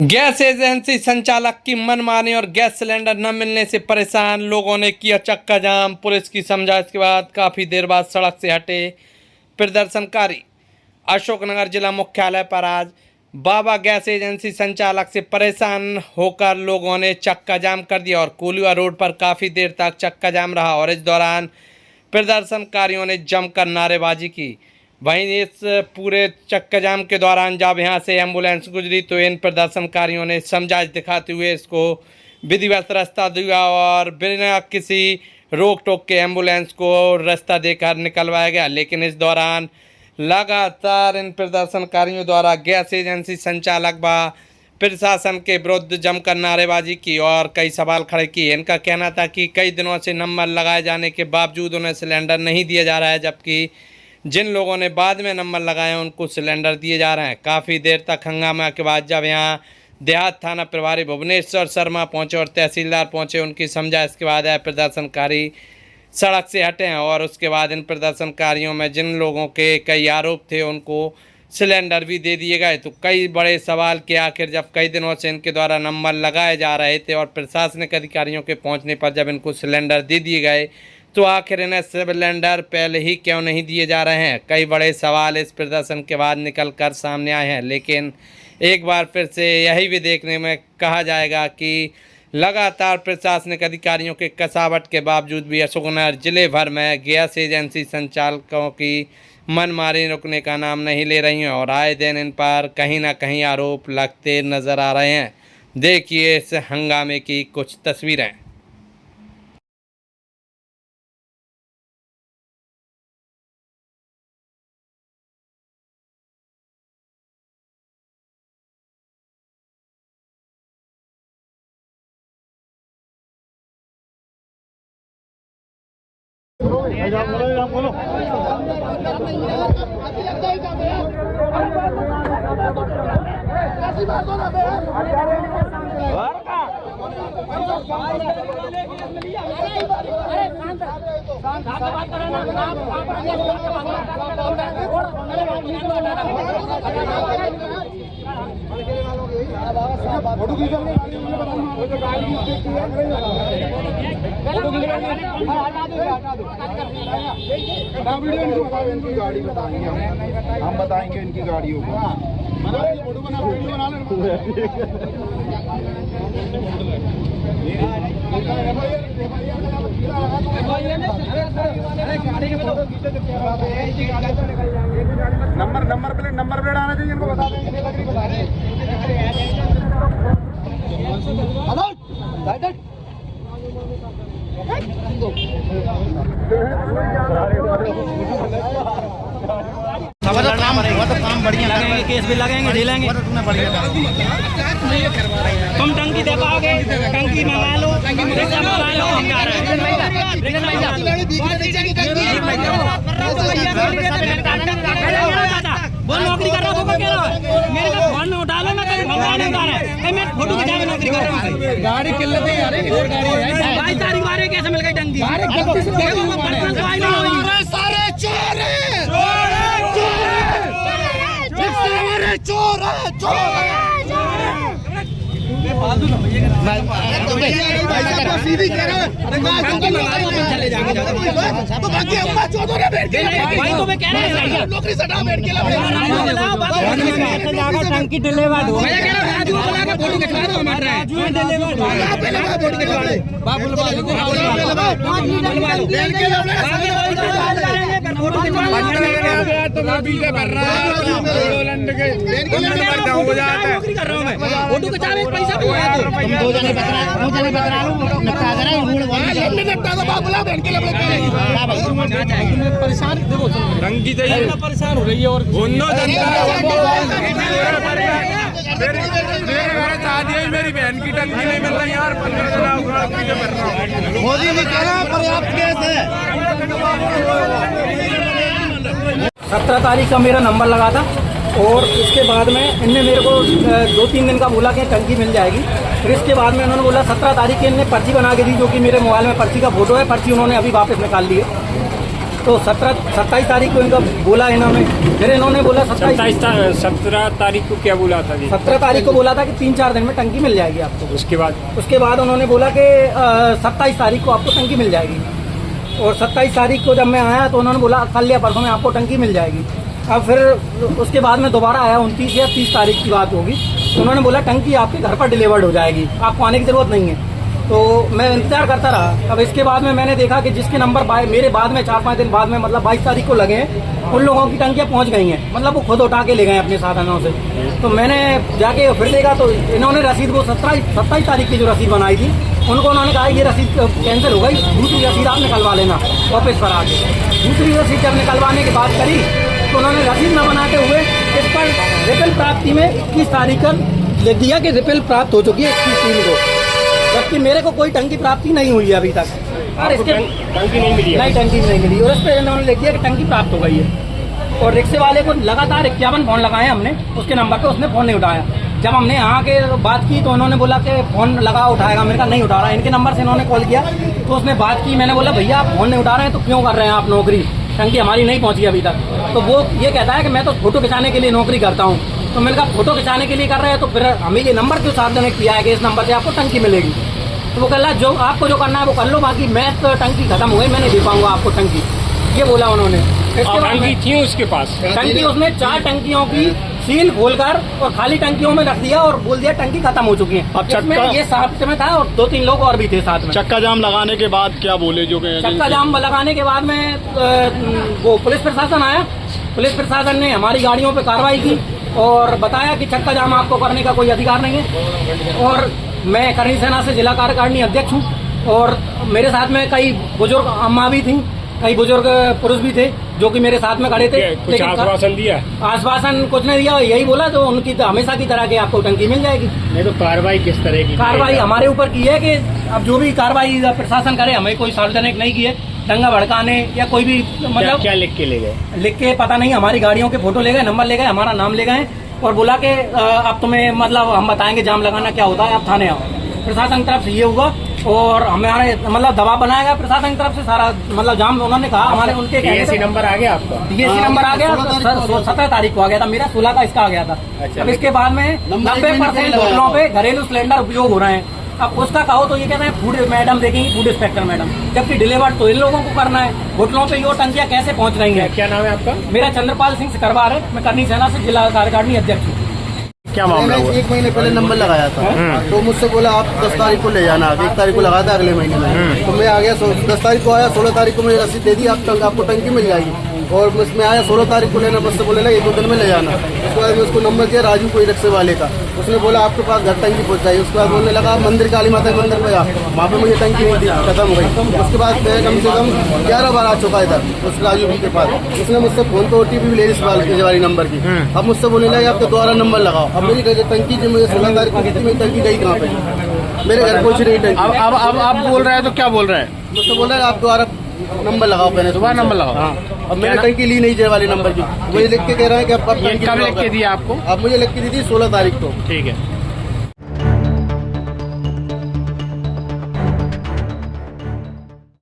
Gas agency संचालक की मनमानी और गैस सिलेंडर न मिलने से परेशान लोगों ने किया चक्का जाम। पुलिस की समझाइश के बाद काफ़ी देर बाद सड़क से हटे प्रदर्शनकारी। अशोकनगर जिला मुख्यालय पर आज बाबा गैस एजेंसी संचालक से परेशान होकर लोगों ने चक्का जाम कर दिया और कोलिया रोड पर काफ़ी देर तक चक्का जाम रहा और इस दौरान प्रदर्शनकारियों ने जमकर नारेबाजी की। वहीं इस पूरे चक्का जाम के दौरान जब यहां से एम्बुलेंस गुजरी तो इन प्रदर्शनकारियों ने समझाइश दिखाते हुए इसको विधिवत रास्ता दिया और बिना किसी रोक टोक के एम्बुलेंस को रास्ता देकर निकलवाया गया। लेकिन इस दौरान लगातार इन प्रदर्शनकारियों द्वारा गैस एजेंसी संचालक व प्रशासन के विरुद्ध जमकर नारेबाजी की और कई सवाल खड़े किए। इनका कहना था कि कई दिनों से नंबर लगाए जाने के बावजूद उन्हें सिलेंडर नहीं दिया जा रहा है, जबकि जिन लोगों ने बाद में नंबर लगाए उनको सिलेंडर दिए जा रहे हैं। काफ़ी देर तक हंगामा के बाद जब यहाँ देहात थाना प्रभारी भुवनेश्वर शर्मा पहुंचे और तहसीलदार पहुंचे, उनकी समझाइश के बाद प्रदर्शनकारी सड़क से हटे हैं और उसके बाद इन प्रदर्शनकारियों में जिन लोगों के कई आरोप थे उनको सिलेंडर भी दे दिए गए। तो कई बड़े सवाल के आखिर जब कई दिनों से इनके द्वारा नंबर लगाए जा रहे थे और प्रशासनिक अधिकारियों के पहुँचने पर जब इनको सिलेंडर दे दिए गए तो आखिर इन्हें सिलेंडर पहले ही क्यों नहीं दिए जा रहे हैं। कई बड़े सवाल इस प्रदर्शन के बाद निकल कर सामने आए हैं। लेकिन एक बार फिर से यही भी देखने में कहा जाएगा कि लगातार प्रशासनिक अधिकारियों के कसावट के बावजूद भी अशोकनगर जिले भर में गैस एजेंसी संचालकों की मनमानी रुकने का नाम नहीं ले रही हैं और आए दिन इन पर कहीं ना कहीं आरोप लगते नजर आ रहे हैं। देखिए इस हंगामे की कुछ तस्वीरें। इनकी गाड़ी बताएंगे हम बताएंगे इनकी गाड़ियों को। नंबर प्लेट आना चाहिए, इनको बता देंगे। काम बढ़िया लगेंगे, केस भी लगेंगे, झेलेंगे। तुम टंकी दे पाओगे, टंकी मंगा लो, हम जा रहे हैं। वो नौकरी कर रहा हो क्या रहा है? मेरे को फोन उठा लो ना, कहीं भगवान नहीं उठा रहा है। मैं फोटो खिंचा के नौकरी कर रहा हूँ। गाड़ी किल्लत है यार, और गाड़ी है 22 तारीख वाले कैसे मिल गई टंकी? सारे चोर हैं, चोर है, सीधी कह रहा है। चले जाएंगे तो बाकी अम्मा चौधरी बैठ के भाई तो मैं कह रहा हूं नौकरी से हटा बैठ के टंकी डिलीवर हो। मैं कह रहा हूं राजू बुला के फोटो खिंचवा दो, हमारा राजू डिलीवर हो। आप पहले का फोटो खिंचवा दे, बाप बुलवा लो, बुलवा लो बैठ के फोटो खिंचवा तो मैं पीछे कर रहा हूं लंड के हो जाता है। नौकरी कर रहा हूं मैं, फोटो खिंचावे पैसा तुम दो जने बकरा लो निपटा दे रहे हो। निपटा दो बाप बुला बैठ के लबड़े पे परेशान देखो रंगी चाहिए, परेशान हो रही है और दोनों जनता मेरे घर शादी है, मेरी बहन की टंकी नहीं मिल रही यार। 15 मोदी जी कह रहा है पर्याप्त केस है। 17 तारीख का मेरा नंबर लगा था और इसके बाद में इनने मेरे को 2-3 दिन का बोला कि टंकी मिल जाएगी। फिर इसके बाद में उन्होंने बोला 17 तारीख की इनने पर्ची बना के दी, जो कि मेरे मोबाइल में पर्ची का फोटो है। पर्ची उन्होंने अभी वापस निकाल ली है। तो 27 तारीख को इनका बोला इन्होंने, फिर इन्होंने बोला 17 तारीख को क्या बोला था जी? 17 तारीख को बोला था कि 3-4 दिन में टंकी मिल जाएगी आपको। उसके बाद उन्होंने बोला कि 27 तारीख को आपको टंकी मिल जाएगी। और 27 तारीख को जब मैं आया तो उन्होंने बोला कल या परसों में आपको टंकी मिल जाएगी। अब फिर उसके बाद में दोबारा आया 29 या 30 तारीख की बात होगी, तो उन्होंने बोला टंकी आपके घर पर डिलीवर्ड हो जाएगी, आपको आने की ज़रूरत नहीं है। तो मैं इंतजार करता रहा। अब इसके बाद में मैंने देखा कि जिसके नंबर मेरे बाद में 4-5 दिन बाद में मतलब 22 तारीख को लगे हैं, उन लोगों की टंकियाँ पहुंच गई हैं, मतलब वो खुद उठा के ले गए अपने साधनों से। तो मैंने जाके फिर देखा तो इन्होंने रसीद वो 27 तारीख की जो रसीद बनाई थी, उनको उन्होंने कहा ये रसीद कैंसिल हो गई, दूसरी रसीद आप निकलवा लेना ऑफिस पर आके। दूसरी रसीद जब निकलवाने की बात करी तो उन्होंने रसीद न बनाते हुए इस पर रिफिल प्राप्ति में 21 तारीख का लिख दिया कि रिफिल प्राप्त हो चुकी है 21 को, जबकि मेरे को कोई टंकी प्राप्ति नहीं हुई है अभी तक। और इसके टंकी नहीं मिली? नहीं, टंकी नहीं मिली। और इस पर इन्होंने लिख दिया कि टंकी प्राप्त हो गई है। और रिक्शे वाले को लगातार 51 फोन लगाए हमने उसके नंबर पे, उसने फ़ोन नहीं उठाया। जब हमने यहाँ के बात की तो उन्होंने बोला कि फ़ोन लगा उठाएगा, मेरे का नहीं उठा रहा है। इनके नंबर से इन्होंने कॉल किया तो उसने बात की, मैंने बोला भैया आप फ़ोन नहीं उठा रहे हैं तो क्यों कर रहे हैं आप नौकरी, टंकी हमारी नहीं पहुँची अभी तक। तो वो ये कहता है कि मैं तो फोटो खिंचाने के लिए नौकरी करता हूँ। तो मैंने कहा फोटो खिंचाने के लिए कर रहे हैं तो फिर हमें ये नंबर क्यों सार्वजनिक किया है कि इस नंबर से आपको टंकी मिलेगी। तो वो कह रहा जो आपको जो करना है वो कर लो, बाकी मैं तो टंकी खत्म हो गई, मैं नहीं दे पाऊंगा आपको टंकी, ये बोला उन्होंने। इसके बाद टंकी थी उसके पास? टंकी उसने 4 टंकियों की सील खोलकर और खाली टंकियों में रख दिया और बोल दिया टंकी खत्म हो चुकी है। अब चक्का ये साथ में था और 2-3 लोग और भी थे साथ में। चक्का जाम लगाने के बाद क्या बोले जो चक्का जाम लगाने के बाद में वो पुलिस प्रशासन आया। पुलिस प्रशासन ने हमारी गाड़ियों पे कार्रवाई की और बताया कि चक्का जाम आपको करने का कोई अधिकार नहीं है। और मैं करनी सेना से जिला कार्यकारिणी अध्यक्ष हूँ और मेरे साथ में कई बुजुर्ग अम्मा भी थी, कई बुजुर्ग पुरुष भी थे जो कि मेरे साथ में खड़े थे। कुछ आश्वासन दिया? आश्वासन कुछ नहीं दिया, यही बोला जो उनकी तो हमेशा की तरह की आपको टंकी मिल जाएगी। नहीं तो कार्रवाई किस तरह की? कार्रवाई हमारे ऊपर की है कि अब जो भी कार्रवाई प्रशासन करे, हमें कोई सार्वजनिक नहीं की है, दंगा भड़काने या कोई भी मतलब क्या लिख के ले गए? लिख के पता नहीं, हमारी गाड़ियों के फोटो ले गए, नंबर ले गए, हमारा नाम ले गए और बोला कि अब तुम्हें मतलब हम बताएंगे जाम लगाना क्या होता है, आप थाने आओ। प्रशासन की तरफ से ये हुआ और हमारे मतलब दबाव बनाया गया प्रशासन की तरफ से सारा मतलब जाम। उन्होंने कहा हमारे उनके डीएससी नंबर आ गया आपका? डीएससी नंबर आ गया, 17 तारीख को आ गया था, मेरा 16 का इसका आ गया था। अब इसके बाद में 90% होटलों पे घरेलू सिलेंडर उपयोग हो रहे हैं। अब उसका कहो तो ये कहते हैं फूड मैडम देखेंगी, फूड इंस्पेक्टर मैडम, जबकि डिलीवर तो इन लोगों को करना है। होटलों पे ये टंकियां कैसे पहुंच रही हैं? क्या नाम है आपका? मेरा चंद्रपाल सिंह सिकरवार है, मैं करनी सेना से जिला कार्यकारिणी अध्यक्ष हूँ। क्या मामला हुआ? 1 महीने पहले नंबर लगाया था तो मुझसे बोला आप 10 तारीख को ले जाना, 1 तारीख को लगाया था अगले महीने में। तो मैं आ गया 10 तारीख को आया, 16 तारीख को मुझे रसीद दे दी आपको टंकी मिल जाएगी। और मैं आया 16 तारीख को लेना, बस से बोले ना 1-2 दिन में ले जाना। उसके बाद मैं उसको नंबर दिया राजू कोई रिक्शे वाले का, उसने बोला आपके पास घर टंकी पहुँच जाएगी। उसके बाद बोलने लगा मंदिर काली माता के मंदिर पे आ, वहाँ पे मुझे टंकी नहीं दी, खत्म हो गई। उसके बाद मैं कम से कम 11 बार आ चुका इधर उस राजू भी के पास। उसने मुझसे फोन तो OTP भी ले ली वाली नंबर की। अब मुझसे बोलने लगे आपके दोबारा नंबर लगाओ। अब मेरी टंकी जो मुझे 16 तारीख को दी थी, मेरी टंकी गई कहाँ पे? मेरे घर पहुँच रही टंकी। अब आप बोल रहे हैं तो क्या बोल रहे हैं? मुझसे बोल रहे हैं आप दोबारा नंबर लगाओ, पहले दोबारा नंबर लगाओ। हाँ, अब मैंने टंकी ली नहीं वाली नंबर की, मुझे लिख के कह रहा है कि अब कब लिख के दिया आपको? अब मुझे लिख के दी थी 16 तारीख को। ठीक है।